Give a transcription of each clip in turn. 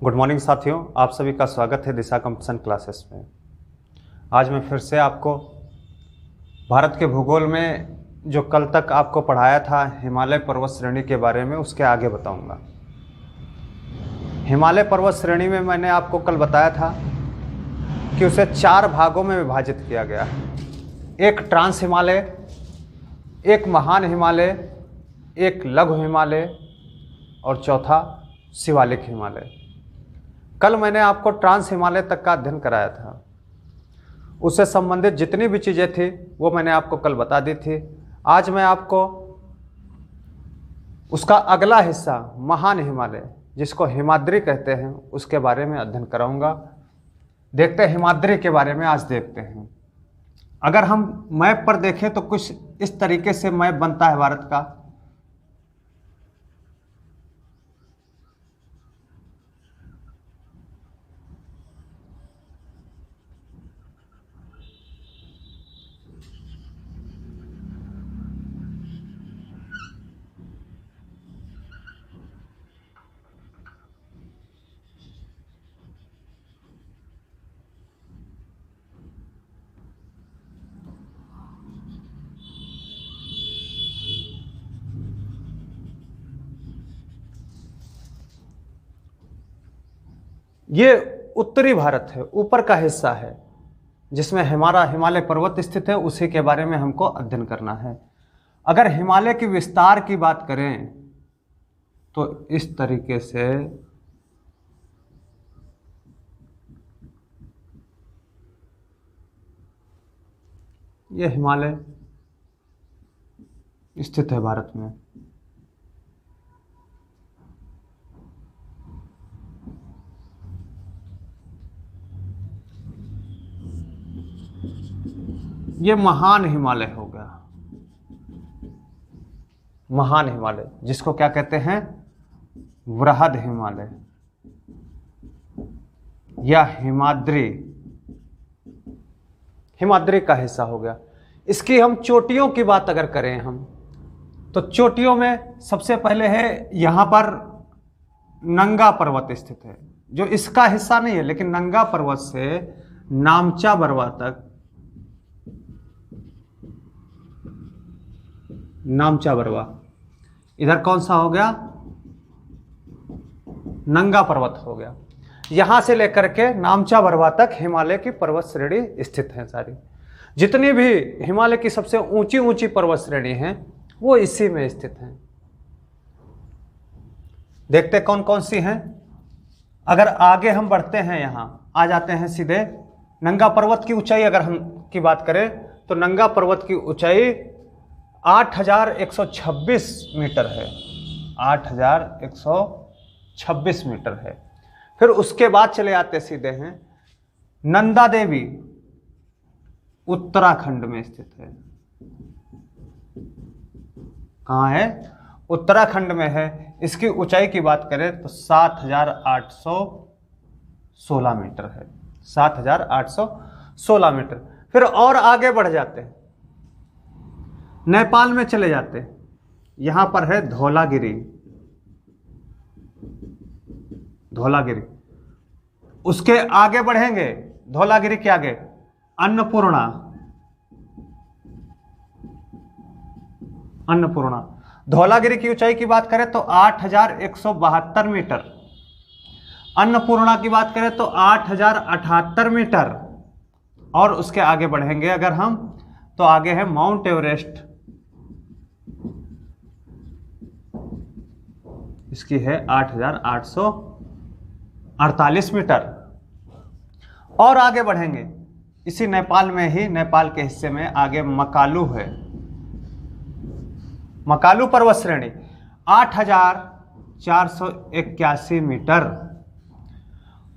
Good morning साथियों, आप सभी का स्वागत है दिशा कंपटीशन क्लासेस में। आज मैं फिर से आपको भारत के भूगोल में जो कल तक आपको पढ़ाया था हिमालय पर्वत श्रेणी के बारे में, उसके आगे बताऊंगा। हिमालय पर्वत श्रेणी में मैंने आपको कल बताया था कि उसे 4 भागों में विभाजित किया गया है। एक ट्रांस हिमालय, एक महान हिमालय, एक लघु हिमालय और चौथा शिवालिक हिमालय। कल मैंने आपको ट्रांस हिमालय तक का अध्ययन कराया था। उससे संबंधित जितनी भी चीज़ें थी वो मैंने आपको कल बता दी थी। आज मैं आपको उसका अगला हिस्सा महान हिमालय, जिसको हिमाद्री कहते हैं, उसके बारे में अध्ययन कराऊंगा। देखते हैं हिमाद्री के बारे में। आज देखते हैं, अगर हम मैप पर देखें तो कुछ इस तरीके से मैप बनता है भारत का। ये उत्तरी भारत है, ऊपर का हिस्सा है जिसमें हमारा हिमालय पर्वत स्थित है। उसी के बारे में हमको अध्ययन करना है। अगर हिमालय की विस्तार की बात करें तो इस तरीके से ये हिमालय स्थित है भारत में। ये महान हिमालय हो गया, महान हिमालय, जिसको क्या कहते हैं, वृहद हिमालय या हिमाद्री, हिमाद्री का हिस्सा हो गया। इसकी हम चोटियों की बात अगर करें हम, तो चोटियों में सबसे पहले है यहां पर नंगा पर्वत स्थित है, जो इसका हिस्सा नहीं है, लेकिन नंगा पर्वत से नामचा बरवा तक, नामचा बरवा इधर कौन सा हो गया, नंगा पर्वत हो गया। यहां से लेकर के नामचा बरवा तक हिमालय की पर्वत श्रेणी स्थित है। सारी जितनी भी हिमालय की सबसे ऊंची ऊंची पर्वत श्रेणी हैं वो इसी में स्थित हैं। देखते कौन कौन सी हैं। अगर आगे हम बढ़ते हैं, यहां आ जाते हैं सीधे नंगा पर्वत की ऊंचाई अगर हम की बात करें तो नंगा पर्वत की ऊंचाई 8126 मीटर है, 8126 मीटर है। फिर उसके बाद चले आते सीधे हैं नंदा देवी, उत्तराखंड में स्थित है। कहाँ है, उत्तराखंड में है। इसकी ऊंचाई की बात करें तो 7816 मीटर है, 7816 मीटर। फिर और आगे बढ़ जाते हैं, नेपाल में चले जाते हैं। यहां पर है धौलागिरी, धौलागिरी। उसके आगे बढ़ेंगे, धौलागिरी के आगे अन्नपूर्णा, अन्नपूर्णा। धौलागिरी की ऊंचाई की बात करें तो 8172 मीटर। अन्नपूर्णा की बात करें तो 8078 मीटर। और उसके आगे बढ़ेंगे अगर हम तो आगे है माउंट एवरेस्ट, इसकी है 8848 मीटर। और आगे बढ़ेंगे इसी नेपाल में ही, नेपाल के हिस्से में आगे मकालू है, मकालू पर्वत श्रेणी 8481 मीटर।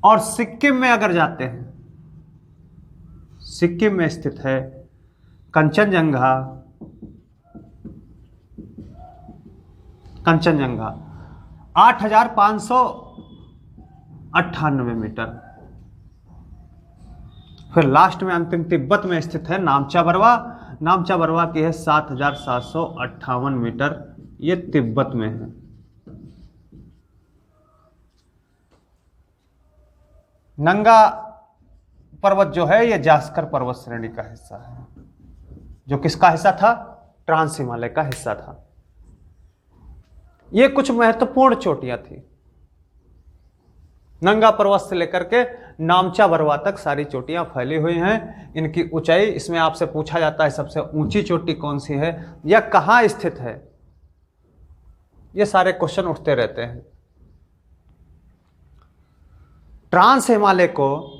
और सिक्किम में अगर जाते हैं, सिक्किम में स्थित है कंचनजंगा, कंचनजंगा 8598 मीटर। फिर लास्ट में अंतिम तिब्बत में स्थित है नामचा बरवा, नामचा बरवा की है 7758 मीटर, ये तिब्बत में है। नंगा पर्वत जो है ये जास्कर पर्वत श्रेणी का हिस्सा है, जो किसका हिस्सा था? ट्रांस हिमालय का हिस्सा था। ये कुछ महत्वपूर्ण चोटियां थी। नंगा पर्वत से लेकर के नामचा बरवा तक सारी चोटियां फैली हुई हैं। इनकी ऊंचाई, इसमें आपसे पूछा जाता है सबसे ऊंची चोटी कौन सी है या कहां स्थित है, ये सारे क्वेश्चन उठते रहते हैं। ट्रांस हिमालय को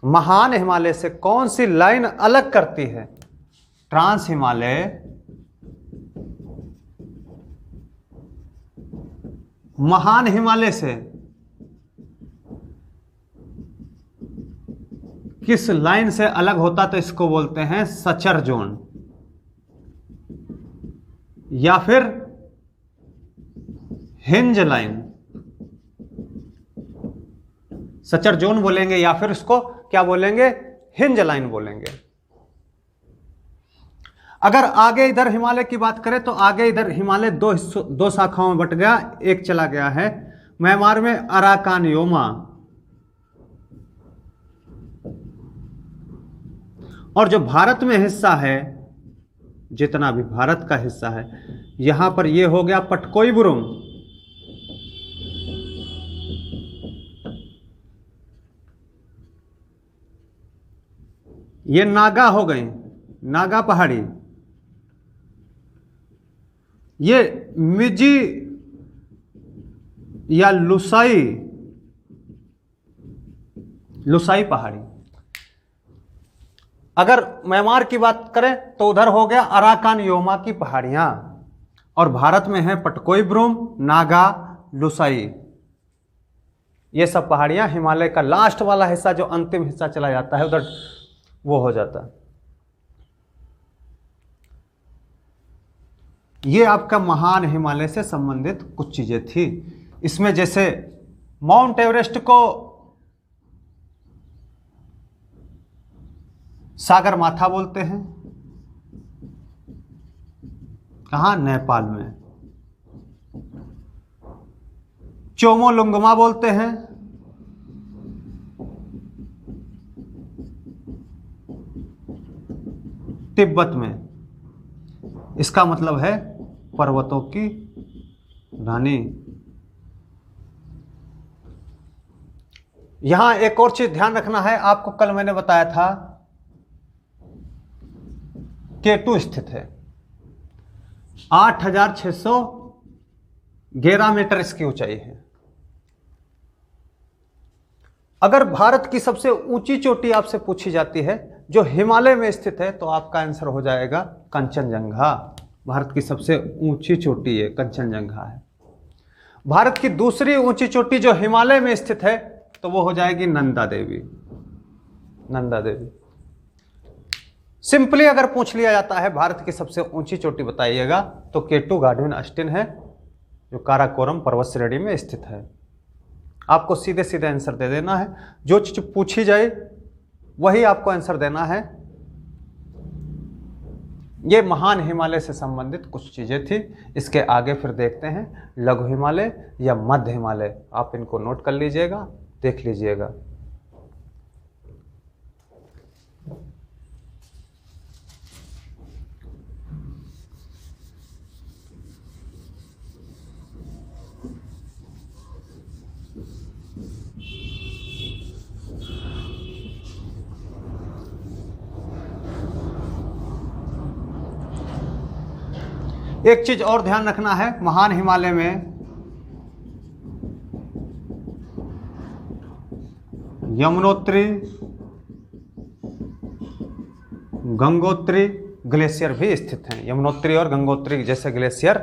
महान हिमालय से कौन सी लाइन अलग करती है? ट्रांस हिमालय महान हिमालय से किस लाइन से अलग होता? तो इसको बोलते हैं सचर जोन या फिर हिंज लाइन। सचर जोन बोलेंगे या फिर इसको क्या बोलेंगे? हिंज लाइन बोलेंगे। अगर आगे इधर हिमालय की बात करें तो आगे इधर हिमालय दो शाखाओं में बट गया। एक चला गया है म्यांमार में अराकान योमा, और जो भारत में हिस्सा है, जितना भी भारत का हिस्सा है, यहां पर यह हो गया पटकोई बुरुम। ये नागा हो गई, नागा पहाड़ी। ये मिजी या लुसाई पहाड़ी। अगर म्यांमार की बात करें तो उधर हो गया अराकान योमा की पहाड़ियां, और भारत में है पटकोई बुरुम, नागा, लुसाई। ये सब पहाड़ियां हिमालय का लास्ट वाला हिस्सा, जो अंतिम हिस्सा चला जाता है उधर, वो हो जाता है। ये आपका महान हिमालय से संबंधित कुछ चीजें थी। इसमें जैसे माउंट एवरेस्ट को सागर माथा बोलते हैं, कहां? नेपाल में। चोमोलुंगमा बोलते हैं, तिब्बत में। इसका मतलब है पर्वतों की रानी। यहां एक और चीज ध्यान रखना है आपको, कल मैंने बताया था K2 स्थित है, 8611 मीटर इसकी ऊंचाई है। अगर भारत की सबसे ऊंची चोटी आपसे पूछी जाती है जो हिमालय में स्थित है, तो आपका आंसर हो जाएगा कंचनजंगा। भारत की सबसे ऊंची चोटी है कंचनजंगा है। भारत की दूसरी ऊंची चोटी जो हिमालय में स्थित है तो वो हो जाएगी नंदा देवी। नंदा देवी। सिंपली अगर पूछ लिया जाता है भारत की सबसे ऊंची चोटी बताइएगा, तो K2 गाडविन अस्टिन है, जो काराकोरम पर्वत श्रेणी में स्थित है। आपको सीधे सीधे आंसर दे देना है, जो चीज पूछी जाए वही आपको आंसर देना है। ये महान हिमालय से संबंधित कुछ चीजें थी। इसके आगे फिर देखते हैं लघु हिमालय या मध्य हिमालय। आप इनको नोट कर लीजिएगा, देख लीजिएगा। एक चीज और ध्यान रखना है, महान हिमालय में यमुनोत्री, गंगोत्री ग्लेशियर भी स्थित हैं। यमुनोत्री और गंगोत्री जैसे ग्लेशियर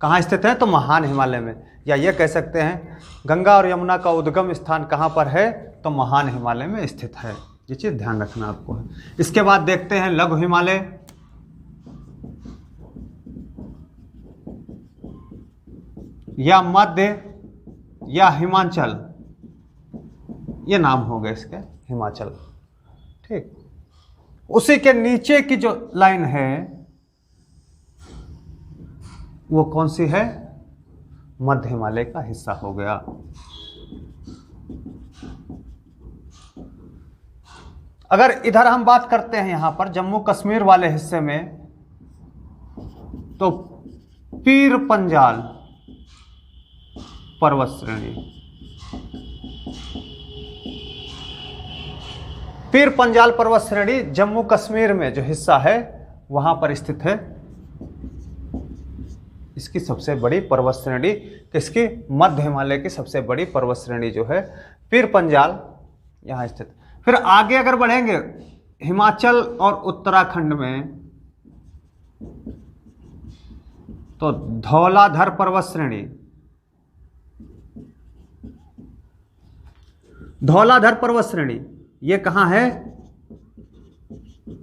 कहाँ स्थित हैं? तो महान हिमालय में। या ये कह सकते हैं गंगा और यमुना का उद्गम स्थान कहाँ पर है? तो महान हिमालय में स्थित है। ये चीज ध्यान रखना आपको है। इसके बाद देखते हैं लघु हिमालय। या मध्य या हिमाचल, ये नाम हो गए इसके, हिमाचल। ठीक, उसी के नीचे की जो लाइन है वो कौन सी है? मध्य हिमालय का हिस्सा हो गया। अगर इधर हम बात करते हैं यहां पर जम्मू कश्मीर वाले हिस्से में, तो पीर पंजाल पर्वत श्रेणी, पीर पंजाल पर्वत श्रेणी जम्मू कश्मीर में जो हिस्सा है वहां पर स्थित है। इसकी सबसे बड़ी पर्वत श्रेणी, किसकी? मध्य हिमालय की सबसे बड़ी पर्वत श्रेणी जो है पीर पंजाल यहां स्थित। फिर आगे अगर बढ़ेंगे हिमाचल और उत्तराखंड में, तो धौलाधर पर्वत श्रेणी, धौलाधर पर्वत श्रेणी ये कहां है?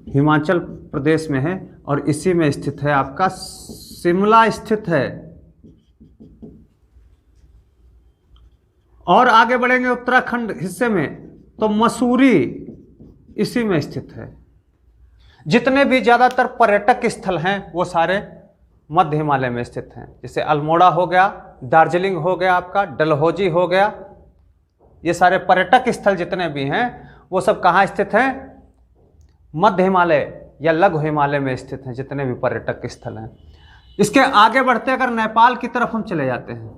हिमाचल प्रदेश में है और इसी में स्थित है आपका शिमला स्थित है। और आगे बढ़ेंगे उत्तराखंड हिस्से में, तो मसूरी इसी में स्थित है। जितने भी ज्यादातर पर्यटक स्थल हैं वो सारे मध्य हिमालय में स्थित हैं। जैसे अल्मोड़ा हो गया, दार्जिलिंग हो गया, आपका डलहौजी हो गया, ये सारे पर्यटक स्थल जितने भी हैं वो सब कहाँ स्थित हैं? मध्य हिमालय या लघु हिमालय में स्थित हैं, जितने भी पर्यटक स्थल हैं। इसके आगे बढ़ते अगर नेपाल की तरफ हम चले जाते हैं,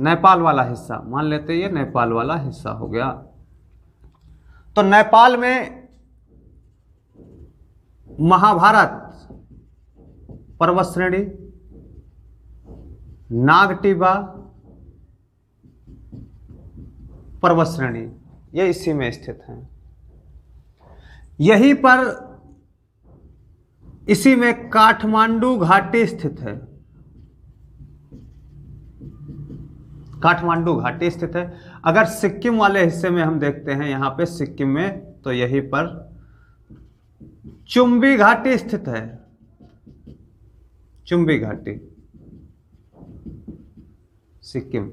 नेपाल वाला हिस्सा मान लेते हैं, ये नेपाल वाला हिस्सा हो गया। तो नेपाल में महाभारत पर्वत श्रेणी, नागटिबा पर्वत श्रेणी ये इसी में स्थित हैं। यहीं पर इसी में काठमांडू घाटी स्थित है, काठमांडू घाटी स्थित है। अगर सिक्किम वाले हिस्से में हम देखते हैं यहां पे सिक्किम में, तो यहीं पर चुंबी घाटी स्थित है, चुंबी घाटी सिक्किम।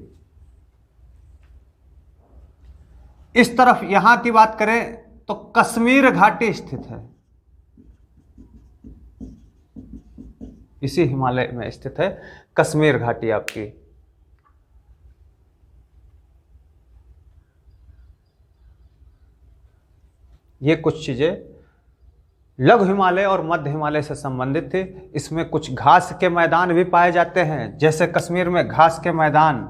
इस तरफ यहां की बात करें तो कश्मीर घाटी स्थित है, इसी हिमालय में स्थित है कश्मीर घाटी आपकी। ये कुछ चीजें लघु हिमालय और मध्य हिमालय से संबंधित थी। इसमें कुछ घास के मैदान भी पाए जाते हैं, जैसे कश्मीर में घास के मैदान,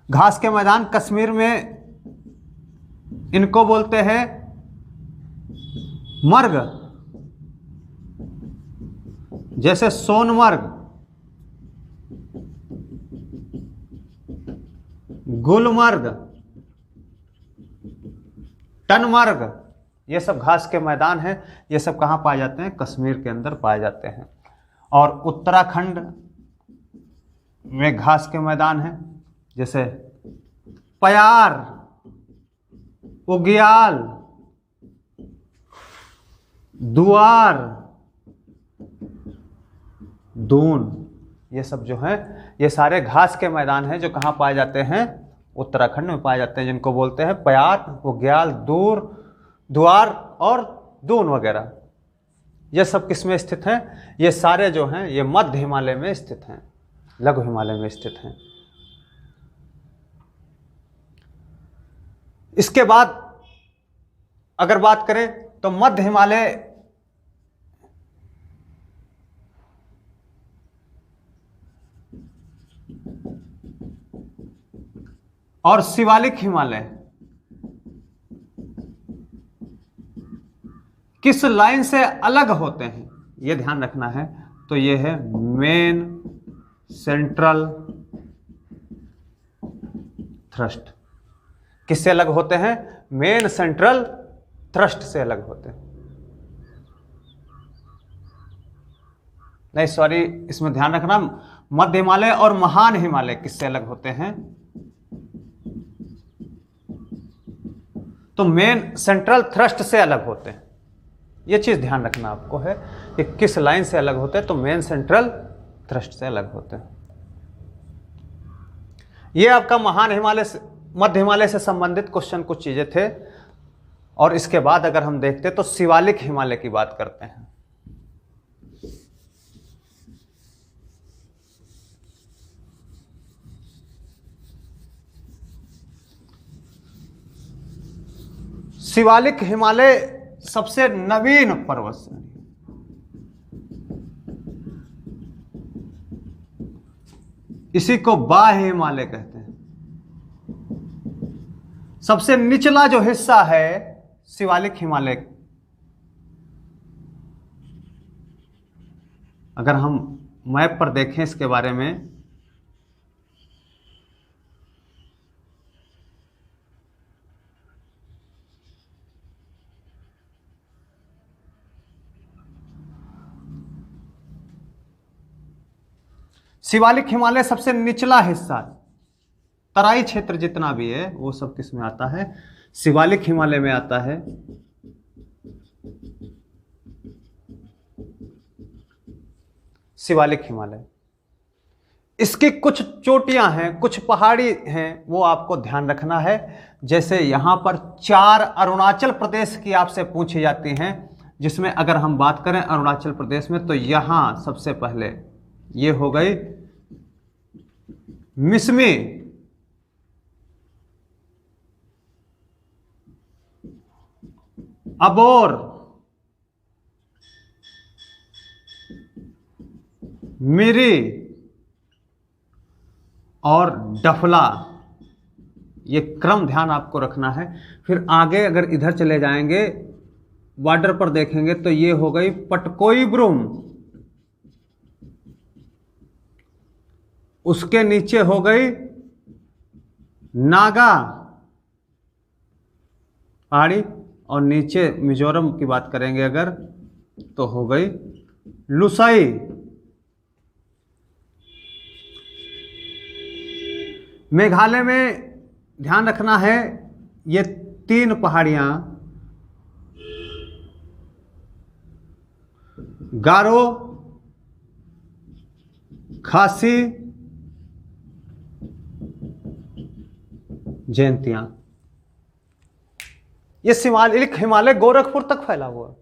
घास के मैदान कश्मीर में इनको बोलते हैं मर्ग, जैसे सोनमर्ग, गुलमर्ग, टनमर्ग, ये सब घास के मैदान हैं। ये सब कहाँ पाए जाते हैं? कश्मीर के अंदर पाए जाते हैं। और उत्तराखंड में घास के मैदान हैं, जैसे पयार, उग्याल, दुआर, दून, ये सब जो हैं ये सारे घास के मैदान हैं जो कहाँ पाए जाते हैं? उत्तराखंड में पाए जाते हैं, जिनको बोलते हैं पयार, उग्याल, दुआर और दून वगैरह। ये सब किस में स्थित हैं? ये सारे जो हैं ये मध्य हिमालय में स्थित हैं, लघु हिमालय में स्थित हैं। इसके बाद अगर बात करें तो मध्य हिमालय और शिवालिक हिमालय किस लाइन से अलग होते हैं, यह ध्यान रखना है। तो यह है मेन सेंट्रल थ्रस्ट। किससे अलग होते हैं? मेन सेंट्रल थ्रस्ट से अलग होते हैं। नहीं सॉरी, इसमें ध्यान रखना, मध्य हिमालय और महान हिमालय किससे अलग होते हैं? तो मेन सेंट्रल थ्रस्ट से अलग होते हैं। यह चीज ध्यान रखना आपको है कि किस लाइन से अलग होते हैं। तो मेन सेंट्रल थ्रस्ट से अलग होते हैं। यह आपका महान हिमालय से, मध्य हिमालय से संबंधित क्वेश्चन कुछ चीजें थे। और इसके बाद अगर हम देखते तो शिवालिक हिमालय की बात करते हैं। शिवालिक हिमालय सबसे नवीन पर्वत श्रेणी, इसी को बाह्य हिमालय कहते हैं। सबसे निचला जो हिस्सा है शिवालिक हिमालय, अगर हम मैप पर देखें इसके बारे में, शिवालिक हिमालय सबसे निचला हिस्सा, तराई क्षेत्र जितना भी है वो सब किस में आता है? शिवालिक हिमालय में आता है। शिवालिक हिमालय, इसकी कुछ चोटियां हैं, कुछ पहाड़ी हैं, वो आपको ध्यान रखना है। जैसे यहां पर 4 अरुणाचल प्रदेश की आपसे पूछी जाती हैं, जिसमें अगर हम बात करें अरुणाचल प्रदेश में, तो यहां सबसे पहले ये हो गई मिसमी, अबोर, मिरी और डफला, ये क्रम ध्यान आपको रखना है। फिर आगे अगर इधर चले जाएंगे, बॉर्डर पर देखेंगे, तो ये हो गई पटकोई ब्रूम, उसके नीचे हो गई नागा पहाड़ी, और नीचे मिजोरम की बात करेंगे अगर, तो हो गई लुसाई। मेघालय में ध्यान रखना है, ये 3 पहाड़ियां गारो, खासी, जयंतियां, ये शिवालिक हिमालय गोरखपुर तक फैला हुआ है,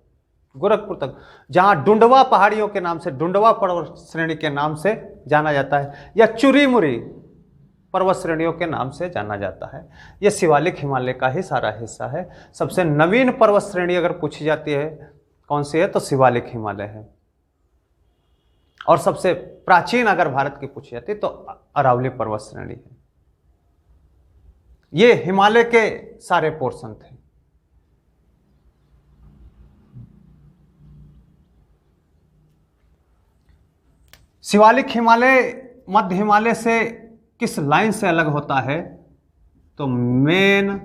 गोरखपुर तक, जहां डुंडवा पहाड़ियों के नाम से, डुंडवा पर्वत श्रेणी के नाम से जाना जाता है, या चुरी मुरी पर्वत श्रेणियों के नाम से जाना जाता है। यह शिवालिक हिमालय का ही सारा हिस्सा है। सबसे नवीन पर्वत श्रेणी अगर पूछी जाती है कौन सी है, तो शिवालिक हिमालय है। और सबसे प्राचीन अगर भारत की पूछी जाती है तो अरावली पर्वत श्रेणी है। ये हिमालय के सारे पोर्शन थे। शिवालिक हिमालय मध्य हिमालय से किस लाइन से अलग होता है, तो मेन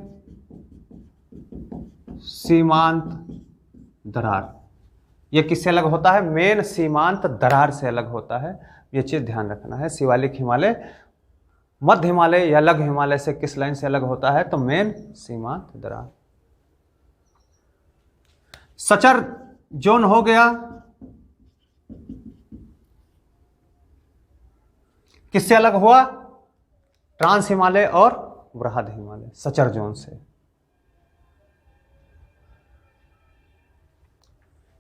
सीमांत दरार। ये किससे अलग होता है? मेन सीमांत दरार से अलग होता है। ये चीज ध्यान रखना है। शिवालिक हिमालय मध्य हिमालय या लघु हिमालय से किस लाइन से अलग होता है, तो मेन सीमांत दरार। सचर जोन हो गया, किससे अलग हुआ? ट्रांस हिमालय और बृहद हिमालय, सचर जोन से।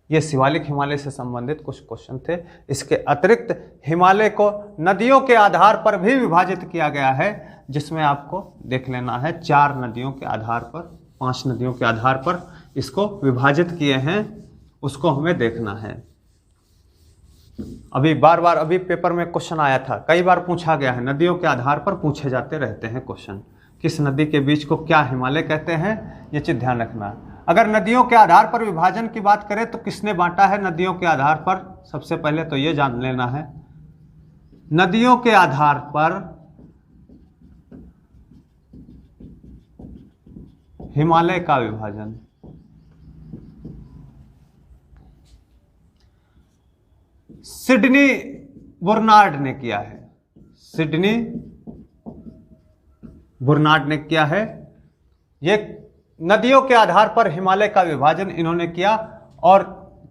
ये शिवालिक हिमालय से संबंधित कुछ क्वेश्चन थे। इसके अतिरिक्त हिमालय को नदियों के आधार पर भी विभाजित किया गया है, जिसमें आपको देख लेना है 4 नदियों के आधार पर, 5 नदियों के आधार पर इसको विभाजित किए हैं, उसको हमें देखना है। अभी बार बार अभी पेपर में क्वेश्चन आया था, कई बार पूछा गया है, नदियों के आधार पर पूछे जाते रहते हैं क्वेश्चन। किस नदी के बीच को क्या हिमालय कहते हैं, ये चीज ध्यान रखना है। अगर नदियों के आधार पर विभाजन की बात करें तो किसने बांटा है नदियों के आधार पर? सबसे पहले तो ये जान लेना है, नदियों के आधार पर हिमालय का विभाजन सिडनी बुर्नार्ड ने किया है। सिडनी बुर्नार्ड ने किया है। ये नदियों के आधार पर हिमालय का विभाजन इन्होंने किया, और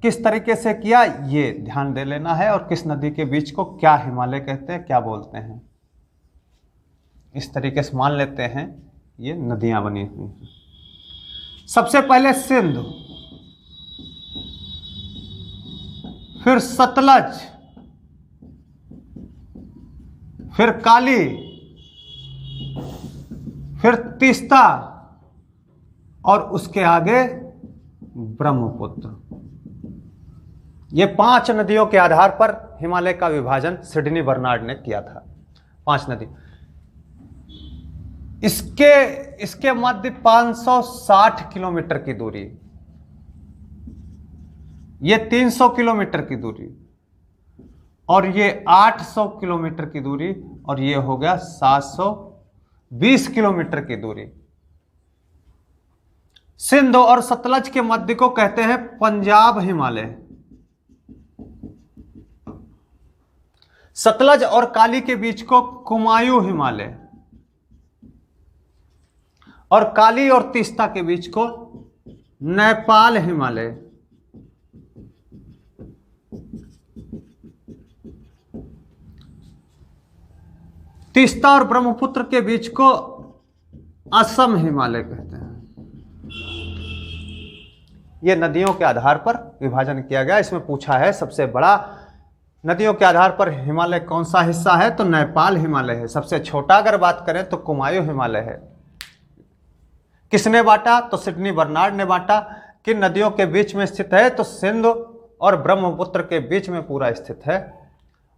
किस तरीके से किया ये ध्यान दे लेना है। और किस नदी के बीच को क्या हिमालय कहते हैं, क्या बोलते हैं, इस तरीके से मान लेते हैं ये नदियां बनी हुई हैं। सबसे पहले सिंधु, फिर सतलज, फिर काली, फिर तीस्ता और उसके आगे ब्रह्मपुत्र। ये 5 नदियों के आधार पर हिमालय का विभाजन सिडनी बर्नार्ड ने किया था। 5 नदी। इसके मध्य 560 किलोमीटर की दूरी, ये 300 किलोमीटर की दूरी, और ये 800 किलोमीटर की दूरी, और ये हो गया 720 किलोमीटर की दूरी। सिंध और सतलज के मध्य को कहते हैं पंजाब हिमालय। सतलज और काली के बीच को कुमायूं हिमालय, और काली और तीस्ता के बीच को नेपाल हिमालय। तीस्ता और ब्रह्मपुत्र के बीच को असम हिमालय कहते हैं। ये नदियों के आधार पर विभाजन किया गया। इसमें पूछा है सबसे बड़ा नदियों के आधार पर हिमालय कौन सा हिस्सा है, तो नेपाल हिमालय है। सबसे छोटा अगर बात करें तो कुमायूं हिमालय है। किसने बांटा, तो सिडनी बर्नार्ड ने बांटा। किन नदियों के बीच में स्थित है, तो सिंध और ब्रह्मपुत्र के बीच में पूरा स्थित है।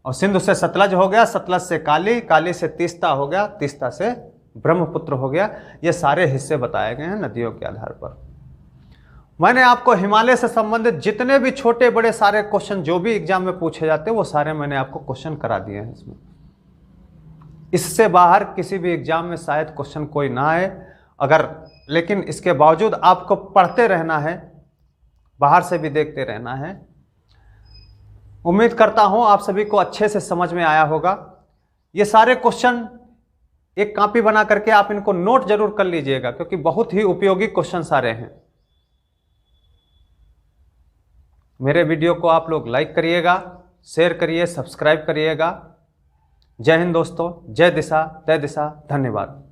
और सिंधु से सतलज हो गया, सतलज से काली, काली से तीस्ता हो गया, तीस्ता से ब्रह्मपुत्र हो गया। ये सारे हिस्से बताए गए हैं नदियों के आधार पर। मैंने आपको हिमालय से संबंधित जितने भी छोटे बड़े सारे क्वेश्चन जो भी एग्जाम में पूछे जाते हैं वो सारे मैंने आपको क्वेश्चन करा दिए हैं इसमें। इससे बाहर किसी भी एग्जाम में शायद क्वेश्चन कोई ना आए, अगर लेकिन इसके बावजूद आपको पढ़ते रहना है, बाहर से भी देखते रहना है। उम्मीद करता हूं आप सभी को अच्छे से समझ में आया होगा। ये सारे क्वेश्चन एक कॉपी बना करके आप इनको नोट जरूर कर लीजिएगा, क्योंकि बहुत ही उपयोगी क्वेश्चन सारे हैं। मेरे वीडियो को आप लोग लाइक करिएगा, शेयर करिए, सब्सक्राइब करिएगा। जय हिंद दोस्तों, जय दिशा, तय दिशा, धन्यवाद।